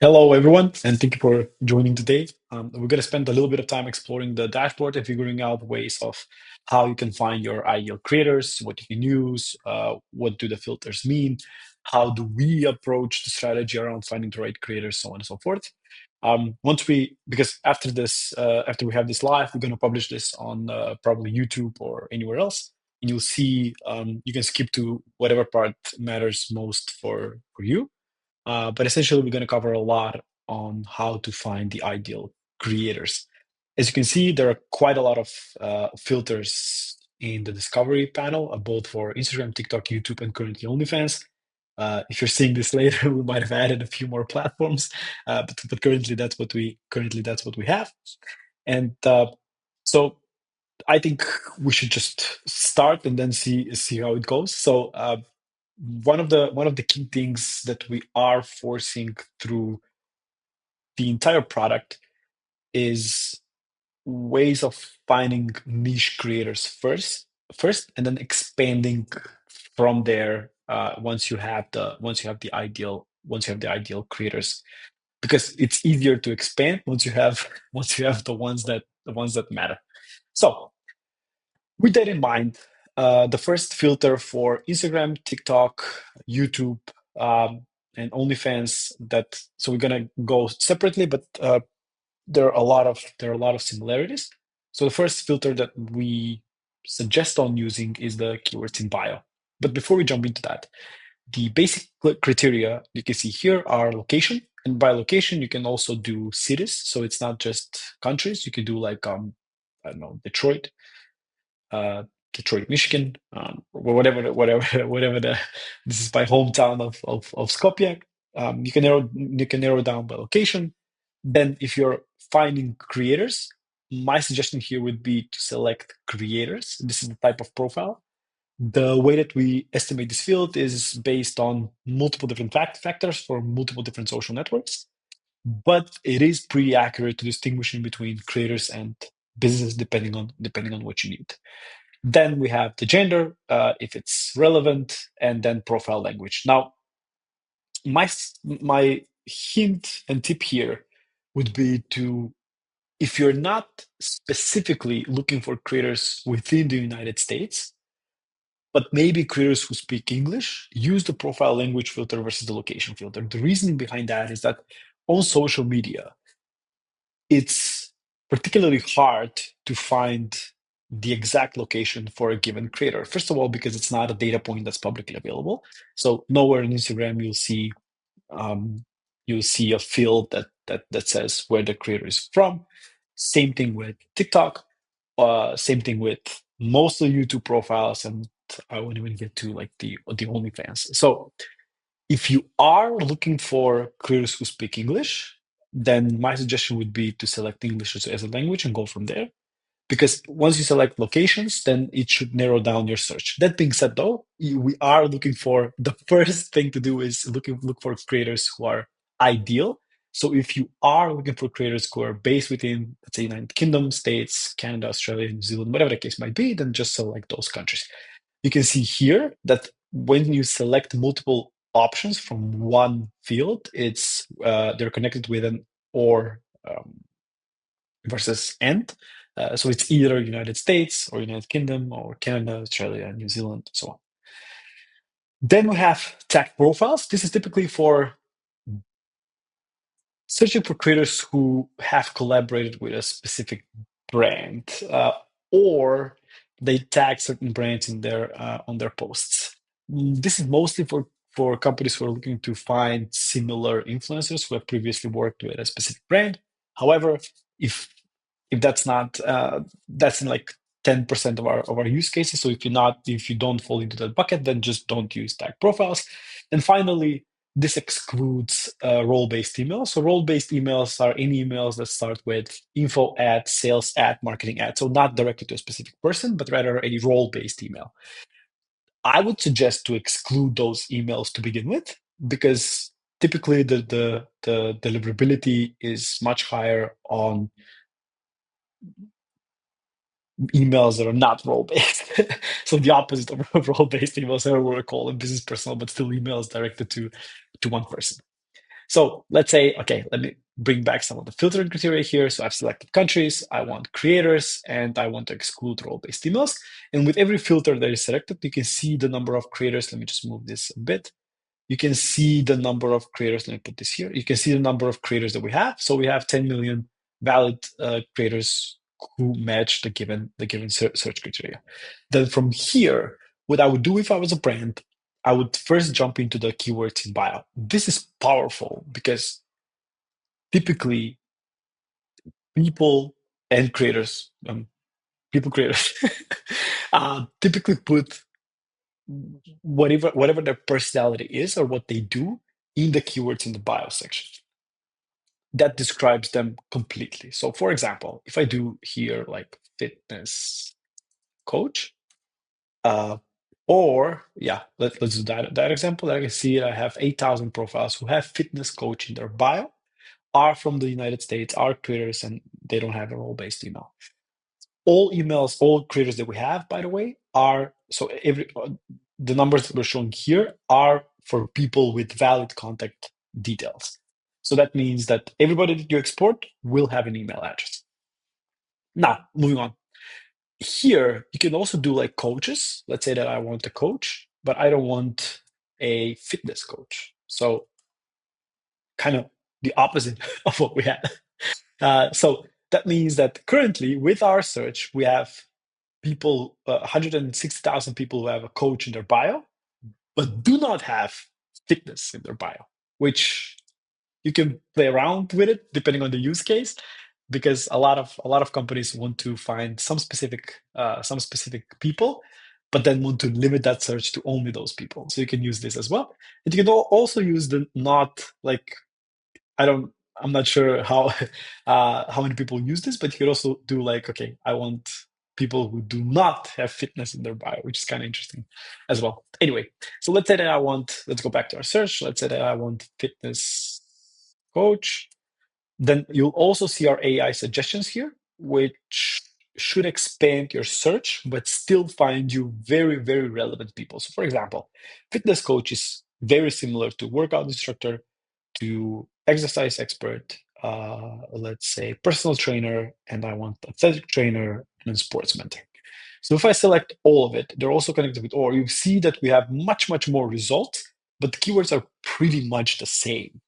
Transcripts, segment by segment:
Hello, everyone, and thank you for joining today. We're going to spend a little bit of time exploring the dashboard and figuring out ways of how you can find your ideal creators, what you can use, what do the filters mean, how do we approach the strategy around finding the right creators, so on and so forth. Because after this, after we have this live, we're going to publish this on probably YouTube or anywhere else, and you'll see you can skip to whatever part matters most for you. But essentially, we're going to cover a lot on how to find the ideal creators. As you can see, there are quite a lot of filters in the discovery panel, both for Instagram, TikTok, YouTube, and currently OnlyFans. If you're seeing this later, we might have added a few more platforms, but currently that's what we have. And so I think we should just start and then see how it goes. So one of the key things that we are forcing through the entire product is ways of finding niche creators first and then expanding from there once you have the ideal creators, because it's easier to expand once you have the ones that matter. So with that in mind, the first filter for Instagram, TikTok, YouTube, and OnlyFans. So we're gonna go separately, but there are a lot of similarities. So the first filter that we suggest on using is the keywords in bio. But before we jump into that, the basic criteria you can see here are location, and by location you can also do cities. So it's not just countries. You can do like I don't know, uh, Detroit, Michigan, or whatever this is my hometown of Skopje. You can narrow down by location. Then, if you're finding creators, my suggestion here would be to select creators. This is the type of profile. The way that we estimate this field is based on multiple different factors for multiple different social networks, but it is pretty accurate to distinguish in between creators and businesses depending on what you need. Then we have the gender, if it's relevant, and then profile language. Now, my hint and tip here would be to, if you're not specifically looking for creators within the United States, but maybe creators who speak English, use the profile language filter versus the location filter. The reasoning behind that is that on social media, it's particularly hard to find the exact location for a given creator. First of all, because it's not a data point that's publicly available. So nowhere on Instagram you'll see a field that says where the creator is from. Same thing with TikTok. Same thing with most of the YouTube profiles, and I won't even get to like the OnlyFans. So if you are looking for creators who speak English, then my suggestion would be to select English as a language and go from there. Because once you select locations, then it should narrow down your search. That being said, though, we are looking for, the first thing to do is look for creators who are ideal. So if you are looking for creators who are based within, let's say, United Kingdom, States, Canada, Australia, New Zealand, whatever the case might be, then just select those countries. You can see here that when you select multiple options from one field, they're connected with an or versus and. So it's either United States or United Kingdom or Canada, Australia, New Zealand, and so on. Then we have tag profiles. This is typically for searching for creators who have collaborated with a specific brand, or they tag certain brands in their on their posts. This is mostly for companies who are looking to find similar influencers who have previously worked with a specific brand. However, if that's not that's in like 10% of our use cases. So if you don't fall into that bucket, then just don't use tag profiles. And finally, this excludes role-based emails. So role-based emails are any emails that start with info at, sales at, marketing at. So not directly to a specific person, but rather a role-based email. I would suggest to exclude those emails to begin with, because typically the deliverability is much higher on emails that are not role-based. So the opposite of role-based emails, I would call them business personal, but still emails directed to one person. So let's say, okay, let me bring back some of the filtering criteria here. So I've selected countries, I want creators, and I want to exclude role-based emails. And with every filter that is selected, you can see the number of creators. Let me just move this a bit. You can see the number of creators. Let me put this here. You can see the number of creators that we have. So we have 10 million valid creators who match the given search criteria. Then from here, what I would do if I was a brand, I would first jump into the keywords in bio. This is powerful because typically people and creators, people creators, typically put whatever their personality is or what they do in the keywords in the bio section. That describes them completely. So, for example, if I do here like fitness coach, uh, or yeah, let's do that example. I can see I have 8,000 profiles who have fitness coach in their bio, are from the United States, are creators, and they don't have a role-based email. All emails, all creators that we have, by the way, are so every the numbers that we're showing here are for people with valid contact details. So that means that everybody that you export will have an email address. Now, moving on. Here, you can also do like coaches. Let's say that I want a coach, but I don't want a fitness coach. So kind of the opposite of what we had. So that means that currently with our search, we have people, 160,000 people who have a coach in their bio, but do not have fitness in their bio, which you can play around with it depending on the use case, because a lot of companies want to find some specific people, but then want to limit that search to only those people. So you can use this as well, and you can also use the not like I don't. I'm not sure how how many people use this, but you could also do like, okay, I want people who do not have fitness in their bio, which is kind of interesting as well. Anyway, so let's say that I want. Let's go back to our search. Let's say that I want fitness coach. Then you'll also see our AI suggestions here, which should expand your search, but still find you very, very relevant people. So, for example, fitness coach is very similar to workout instructor, to exercise expert, let's say personal trainer, and I want athletic trainer and sports mentor. So if I select all of it, they're also connected with or you see that we have much, much more results, but the keywords are pretty much the same,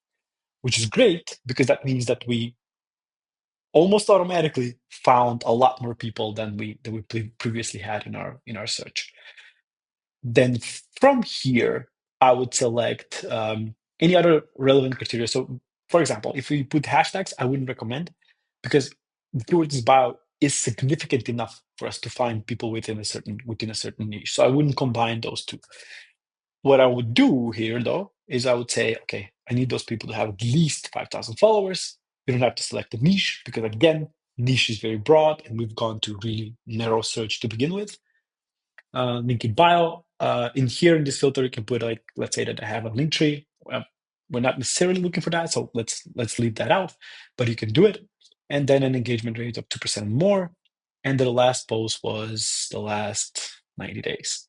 which is great because that means that we almost automatically found a lot more people than we previously had in our search. Then from here, I would select any other relevant criteria. So, for example, if we put hashtags, I wouldn't recommend because the keywords bio is significant enough for us to find people within a certain niche. So I wouldn't combine those two. What I would do here, though, is I would say, okay, I need those people to have at least 5,000 followers. You don't have to select a niche because, again, niche is very broad and we've gone to really narrow search to begin with. Link in bio. In here in this filter, you can put like, let's say that I have a link tree. Well, we're not necessarily looking for that, so let's leave that out. But you can do it, and then an engagement rate of 2% more. And the last post was the last 90 days.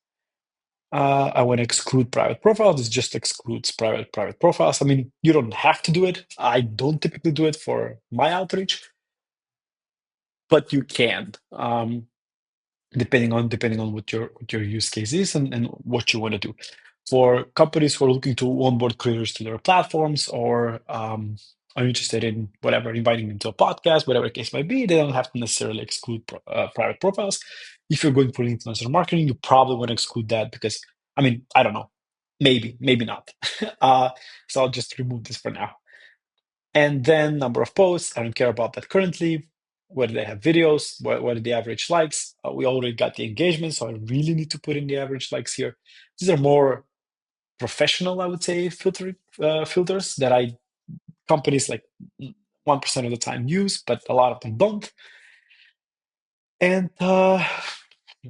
I want to exclude private profiles. This just excludes private profiles. I mean, you don't have to do it. I don't typically do it for my outreach, but you can. Depending on what your use case is and what you want to do. For companies who are looking to onboard creators to their platforms or are interested in whatever, inviting them to a podcast, whatever the case might be, they don't have to necessarily exclude private profiles. If you're going for influencer marketing, you probably want to exclude that because, I mean, I don't know, maybe not. So I'll just remove this for now. And then number of posts, I don't care about that currently. Whether they have videos, what are the average likes? We already got the engagement, so I really need to put in the average likes here. These are more professional, I would say, filters that companies like 1% of the time use, but a lot of them don't. And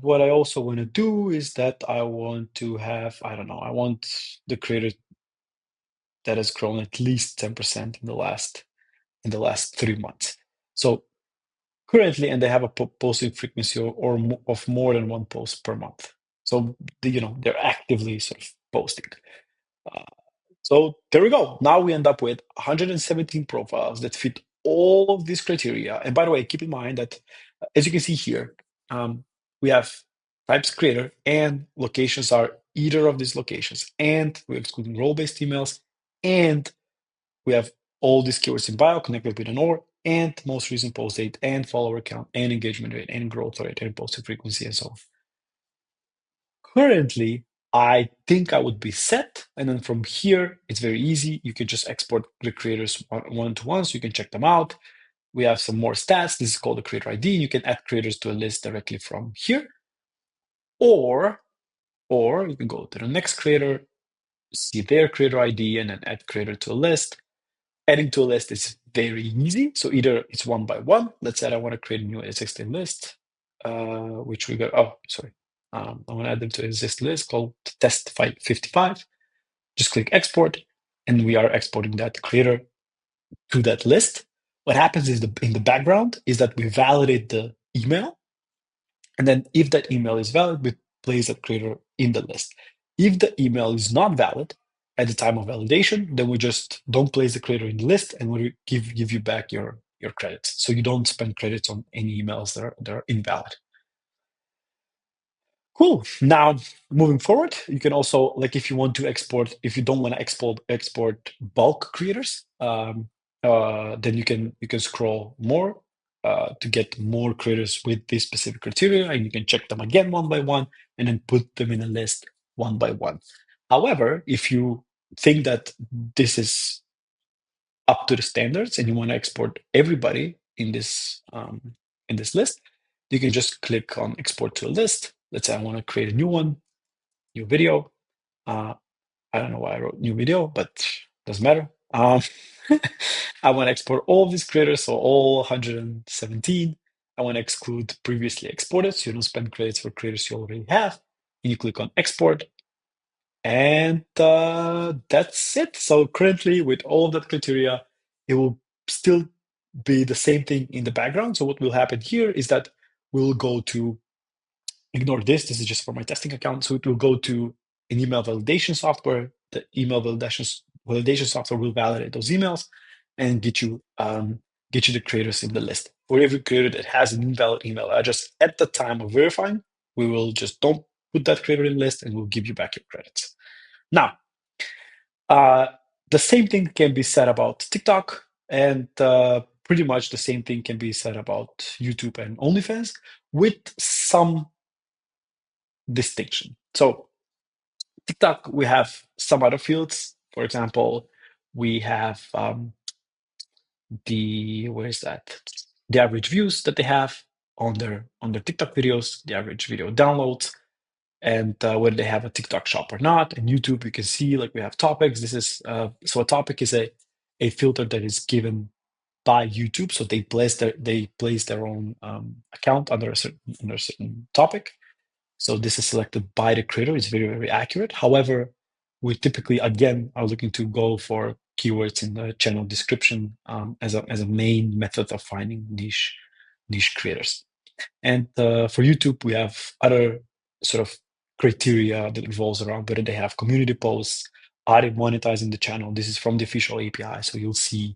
what I also want to do is that I want to have, I don't know, I want the creator that has grown at least 10% in the last 3 months. So currently, and they have a posting frequency of more than one post per month. So they're actively sort of posting. Uh, So there we go. Now we end up with 117 profiles that fit all of these criteria. And by the way, keep in mind that as you can see here, we have types creator and locations are either of these locations. And we're excluding role-based emails. And we have all these keywords in bio connected with an or and most recent post date and follower count and engagement rate and growth rate and posting frequency and so on. Currently, I think I would be set. And then from here, it's very easy. You can just export the creators one to one so you can check them out. We have some more stats. This is called the creator ID. You can add creators to a list directly from here. Or you can go to the next creator, see their creator ID, and then add creator to a list. Adding to a list is very easy. So either it's one by one. Let's say I want to create a new existing list, which we got. Oh, sorry. I want to add them to an existing list called test 55. Just click export, and we are exporting that creator to that list. What happens is in the background is that we validate the email, and then if that email is valid, we place that creator in the list. If the email is not valid at the time of validation, then we just don't place the creator in the list and we give you back your credits. So you don't spend credits on any emails that are invalid. Cool. Now, moving forward, you can also, like, if you want to export, if you don't want to export bulk creators, then you can scroll more to get more creators with this specific criteria, and you can check them again one by one, and then put them in a list one by one. However, if you think that this is up to the standards and you want to export everybody in this list, you can just click on export to a list. Let's say I want to create a new one, new video. I don't know why I wrote new video, but doesn't matter. I want to export all of these creators, so all 117. I want to exclude previously exported, so you don't spend credits for creators you already have. And you click on export, and that's it. So currently, with all of that criteria, it will still be the same thing in the background. So what will happen here is that we'll go to ignore this. This is just for my testing account. So it will go to an email validation software. The email validation software will validate those emails and get you the creators in the list. For every creator that has an invalid email address at the time of verifying, we will just don't put that creator in the list and we'll give you back your credits. Now, the same thing can be said about TikTok, and pretty much the same thing can be said about YouTube and OnlyFans, with some distinction. So TikTok, we have some other fields. For example, we have the average views that they have on their TikTok videos, the average video downloads, and whether they have a TikTok shop or not. And YouTube, you can see like we have topics. This is so a topic is a filter that is given by YouTube. So they place their own account under a certain topic. So this is selected by the creator. It's very, very accurate. However, we typically, again, are looking to go for keywords in the channel description as a main method of finding niche creators. And for YouTube, we have other sort of criteria that revolves around whether they have community posts, are they monetizing the channel? This is from the official API, so you'll see.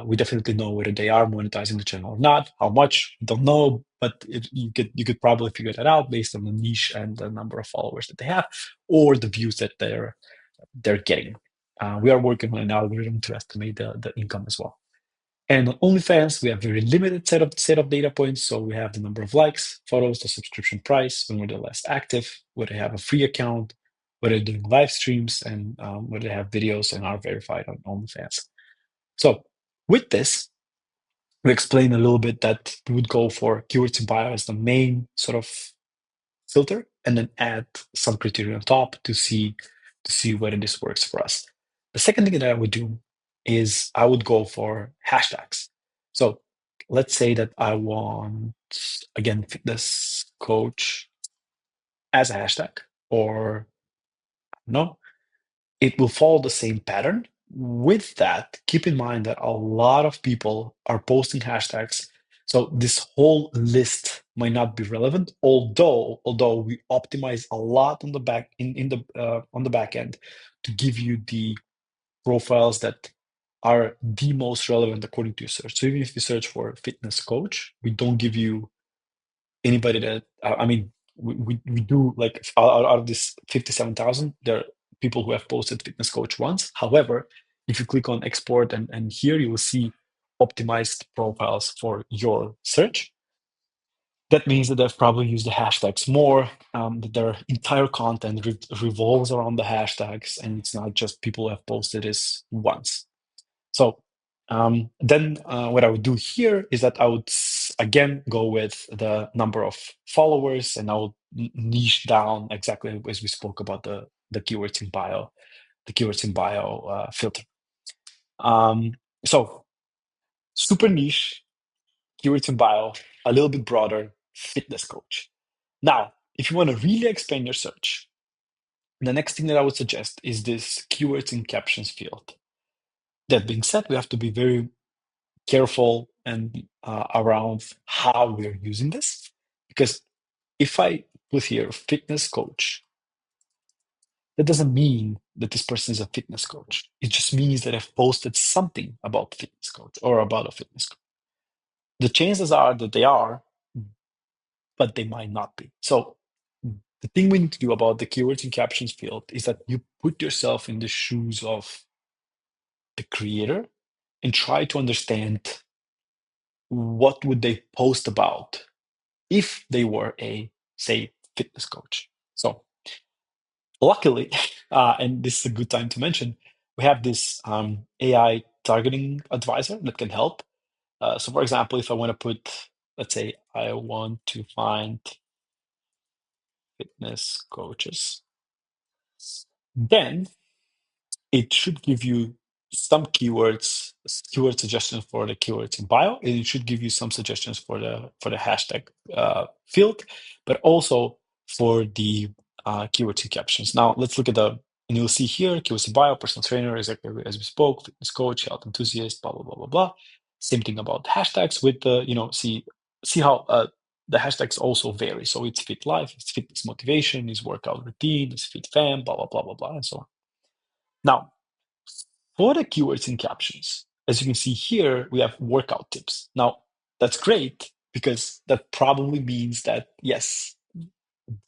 We definitely know whether they are monetizing the channel or not. How much? Don't know, but you could probably figure that out based on the niche and the number of followers that they have, or the views that they're getting. We are working on an algorithm to estimate the income as well. And on OnlyFans, we have very limited set of data points. So we have the number of likes, photos, the subscription price, when they're less active, whether they have a free account, whether they're doing live streams, and whether they have videos and are verified on OnlyFans. So with this, we explain a little bit that we would go for keywords in bio as the main sort of filter, and then add some criteria on top to see whether this works for us. The second thing that I would do is I would go for hashtags. So let's say that I want, again, fitness coach as a hashtag, or no, it will follow the same pattern. With that, keep in mind that a lot of people are posting hashtags. So this whole list might not be relevant, although we optimize a lot on the back on the back end to give you profiles that are the most relevant according to your search. So even if you search for fitness coach, we don't give you anybody that, I mean, we do like out of this 57,000, there are people who have posted fitness coach once. However, if you click on export and here you will see optimized profiles for your search. That means that they've probably used the hashtags more, that their entire content revolves around the hashtags, and it's not just people who have posted this once. So then what I would do here is that I would again go with the number of followers, and I would niche down exactly as we spoke about the keywords in bio, the keywords in bio filter. So super niche, keywords in bio, a little bit broader, fitness coach. Now, if you want to really expand your search, the next thing that I would suggest is this keywords in captions field. That being said, we have to be very careful and around how we're using this, because if I put here fitness coach, that doesn't mean that this person is a fitness coach. It just means that I've posted something about fitness coach or about a fitness coach. The chances are that they are, but they might not be. So the thing we need to do about the keywords and captions field is that you put yourself in the shoes of the creator and try to understand what would they post about if they were a, say, fitness coach. So luckily, and this is a good time to mention, we have this AI targeting advisor that can help. So for example, if I want to put, let's say I want to find fitness coaches, then it should give you some keywords, keyword suggestions for the keywords in bio, and it should give you some suggestions for the hashtag field, but also for the keywords and captions. Now let's look at and you'll see here keywords in bio, personal trainer, exactly as we spoke, fitness coach, health enthusiast, blah blah blah blah blah. Same thing about hashtags with the see how the hashtags also vary. So it's fit life, it's fitness motivation, it's workout routine, it's fit fam, blah blah blah blah blah, and so on. Now, for the keywords and captions, as you can see here, we have workout tips. Now, that's great because that probably means that, yes,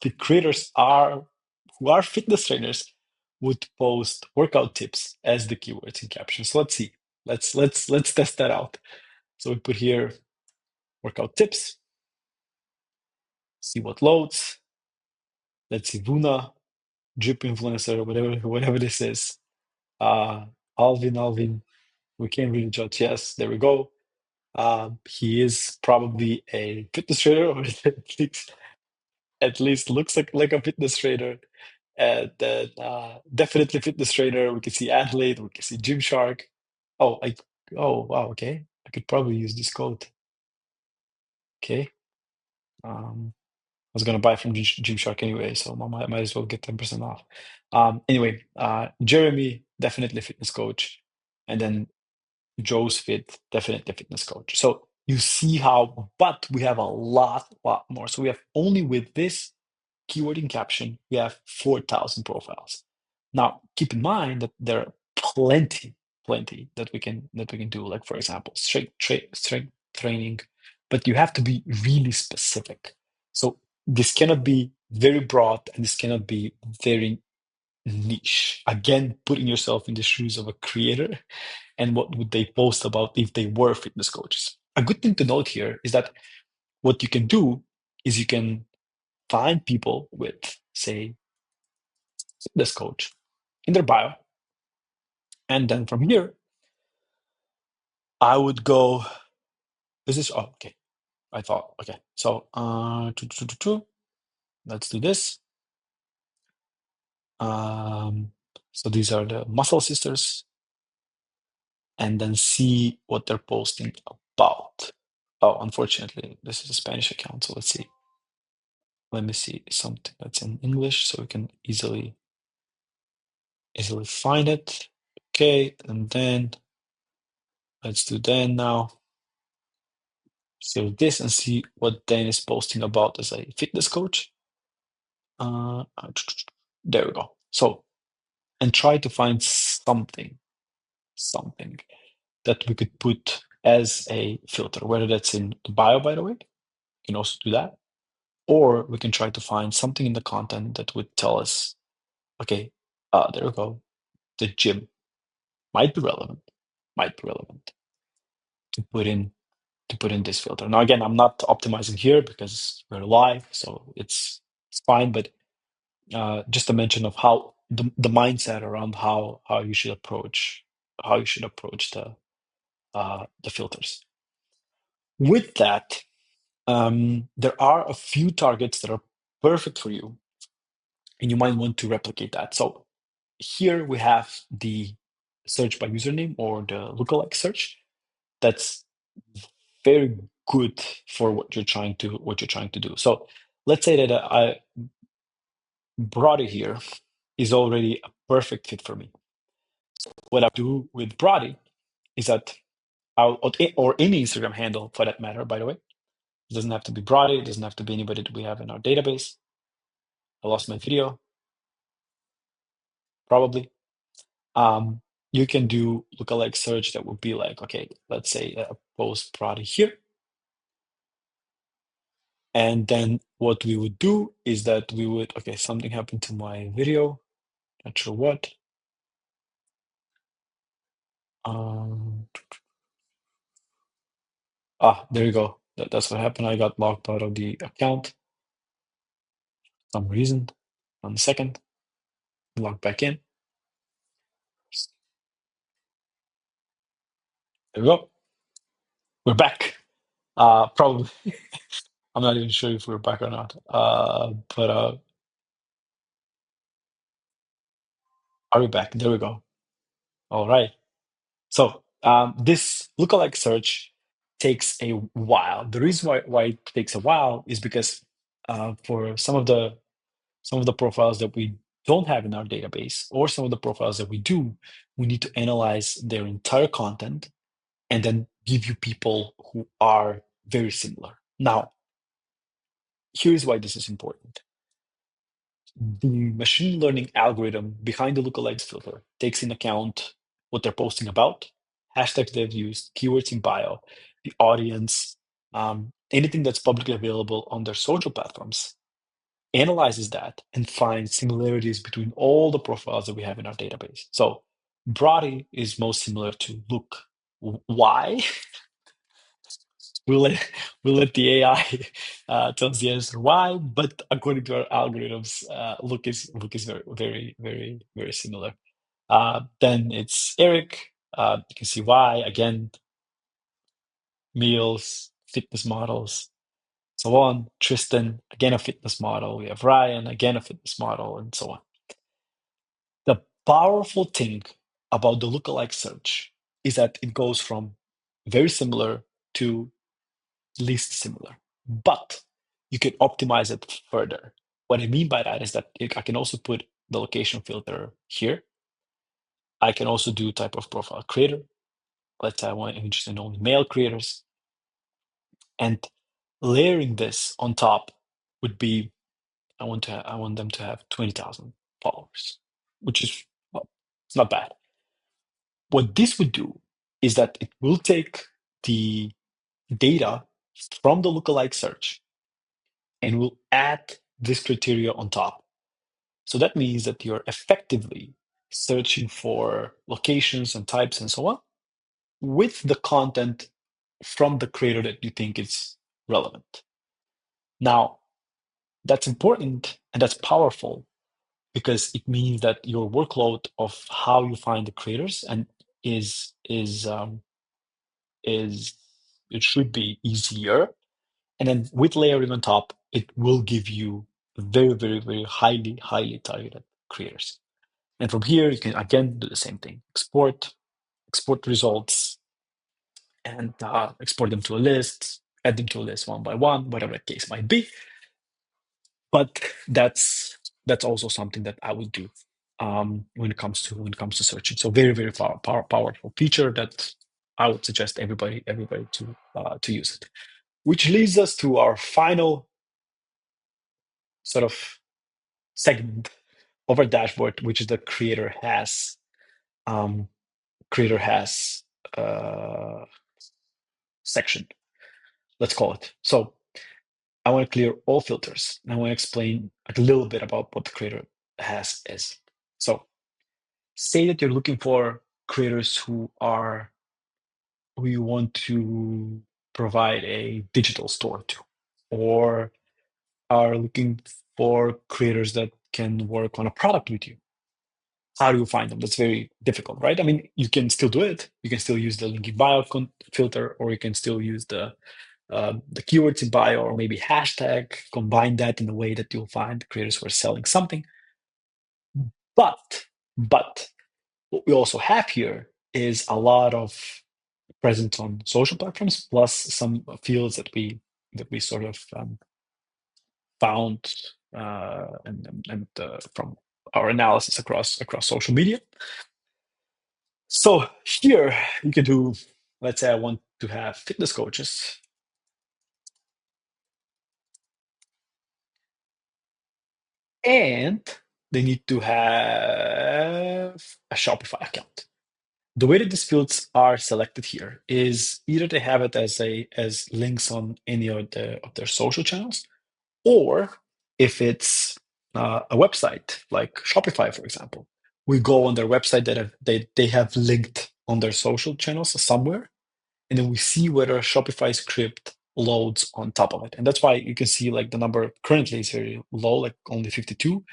the creators who are fitness trainers would post workout tips as the keywords and captions. So let's see. Let's test that out. So we put here workout tips, see what loads. Let's see Vuna, drip influencer, whatever this is. Uh Alvin. We can't really judge. Yes, there we go. He is probably a fitness trainer, or at least looks like a fitness trainer. And then definitely fitness trainer. We can see athlete. We can see Gymshark. Oh, oh wow. Okay, I could probably use this code. Okay. I was gonna buy from Gymshark anyway, so I might as well get 10% off. Anyway, Jeremy, definitely fitness coach, and then Joe's Fit, definitely fitness coach. So you see how, but we have a lot more. So we have only with this keyword in caption, we have 4,000 profiles. Now, keep in mind that there are plenty that we can do. Like for example, strength training, but you have to be really specific. So this cannot be very broad and this cannot be very niche. Again, putting yourself in the shoes of a creator and what would they post about if they were fitness coaches. A good thing to note here is that what you can do is you can find people with, say, fitness coach in their bio. And then from here, I would go, okay. I thought, okay. So, let's do this. So these are the muscle sisters, and then see what they're posting about. Oh, unfortunately, this is a Spanish account. So let's see. Let me see something that's in English so we can easily find it. Okay, and then let's do Dan now. Save this and see what Dan is posting about as a fitness coach. There we go. So, and try to find something. something that we could put as a filter, whether that's in the bio, by the way, you can also do that. Or we can try to find something in the content that would tell us, okay, there we go. The gym might be relevant, might be relevant to put in this filter. Now, again, I'm not optimizing here because we're live, so it's fine. But just a mention of how the mindset around how you should approach the filters. With that, there are a few targets that are perfect for you, and you might want to replicate that. So here we have the search by username or the lookalike search. That's very good for what you're trying to do. So let's say that I Brody here is already a perfect fit for me. What I do with Brody is that or any Instagram handle for that matter, by the way. It doesn't have to be Brody, it doesn't have to be anybody that we have in our database. I lost my video, probably. Um, you can do lookalike search that would be like, okay, let's say post Brody here. And then what we would do is that we would, okay, something happened to my video, not sure what. Um, there you go. That's what happened. I got locked out of the account for some reason. 1 second, log back in. There we go. We're back. Probably. I'm not even sure if we're back or not. But are we back? There we go. All right. So this lookalike search takes a while. The reason why it takes a while is because for some of the profiles that we don't have in our database, or some of the profiles that we do, we need to analyze their entire content and then give you people who are very similar. Now, here's why this is important. The machine learning algorithm behind the lookalike filter takes in account what they're posting about, hashtags they've used, keywords in bio, the audience, anything that's publicly available on their social platforms, analyzes that and finds similarities between all the profiles that we have in our database. So Brody is most similar to Look. Why? We'll let the AI tell us the answer why, but according to our algorithms, Look is very very very very similar. Then it's Eric. You can see why again, meals, fitness models, so on. Tristan, again a fitness model. We have Ryan, again a fitness model, and so on. The powerful thing about the lookalike search is that it goes from very similar to least similar, but you can optimize it further. What I mean by that is that I can also put the location filter here. I can also do type of profile creator. Let's say I'm interested in only male creators. And layering this on top would be, I want them to have 20,000 followers, which is, well, it's not bad. What this would do is that it will take the data from the lookalike search and will add this criteria on top. So that means that you're effectively searching for locations and types and so on with the content from the creator that you think is relevant. Now, that's important and that's powerful because it means that your workload of how you find the creators and is it should be easier. And then with layering on top, it will give you very, very, very highly, highly targeted creators. And from here, you can again do the same thing: export results, and export them to a list, add them to a list one by one, whatever the case might be. But that's also something that I would do when it comes to searching. So very, very powerful feature that I would suggest everybody to use it. Which leads us to our final sort of segment of our dashboard, which is the creator has. Um, creator has uh, section, let's call it. So I want to clear all filters. And I want to explain a little bit about what the creator has is. So say that you're looking for creators who you want to provide a digital store to, or are looking for creators that can work on a product with you. How do you find them? That's very difficult, right? I mean, you can still do it. You can still use the link in bio filter, or you can still use the keywords in bio, or maybe hashtag. Combine that in a way that you'll find creators who are selling something. But what we also have here is a lot of presence on social platforms, plus some fields that we sort of found and from our analysis across social media. So here you can do, let's say I want to have fitness coaches, and they need to have a Shopify account. The way that these fields are selected here is either they have it as links on any of their social channels, or if it's a website like Shopify, for example, we go on their website that they have linked on their social channels somewhere, and then we see whether a Shopify script loads on top of it. And that's why you can see like the number currently is very low, like only 52.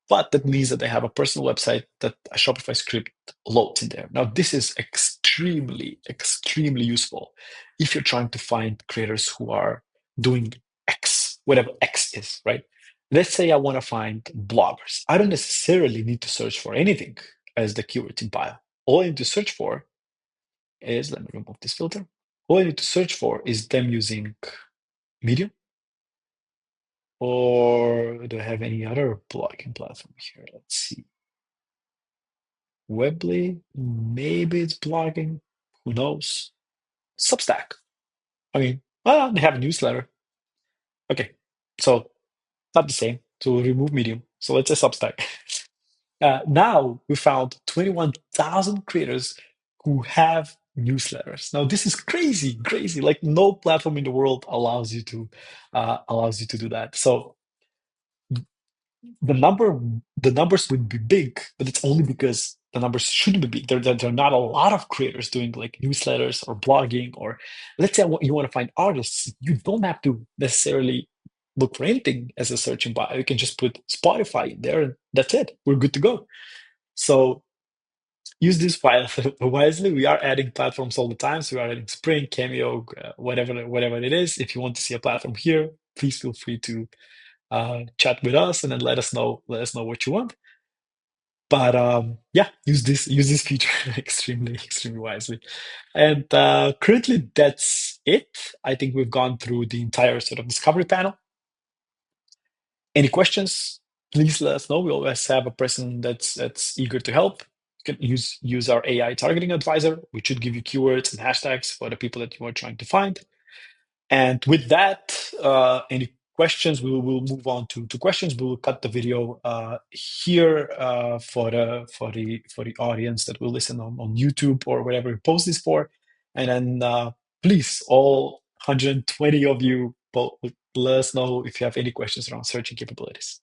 But that means that they have a personal website that a Shopify script loads in there. Now, this is extremely, extremely useful if you're trying to find creators who are doing X, whatever X is, right? Let's say I want to find bloggers. I don't necessarily need to search for anything as the keyword in bio. All I need to search for is, let me remove this filter. All I need to search for is them using Medium, or do I have any other blogging platform here? Let's see. Weebly, maybe it's blogging. Who knows? Substack. I mean, well, they have a newsletter. Okay, so not the same. So we'll remove Medium. So let's say Substack. Now we found 21,000 creators who have newsletters. Now this is crazy, crazy. Like no platform in the world allows you to do that. So the number the numbers would be big, but it's only because the numbers shouldn't be big. There are not a lot of creators doing like newsletters or blogging, or let's say you want to find artists. You don't have to necessarily look for anything as a search in bio. You can just put Spotify in there, and that's it. We're good to go. So use this file wisely. We are adding platforms all the time. So we are adding Spring, Cameo, whatever it is. If you want to see a platform here, please feel free to chat with us and then let us know what you want. But yeah, use this feature extremely wisely. And currently that's it. I think we've gone through the entire sort of discovery panel. Any questions, please let us know. We always have a person that's eager to help. You can use our AI targeting advisor, which should give you keywords and hashtags for the people that you are trying to find. And with that, any questions, we will move on to questions. We will cut the video here for the audience that will listen on YouTube or wherever we post this for. And then please, all 120 of you, let us know if you have any questions around searching capabilities.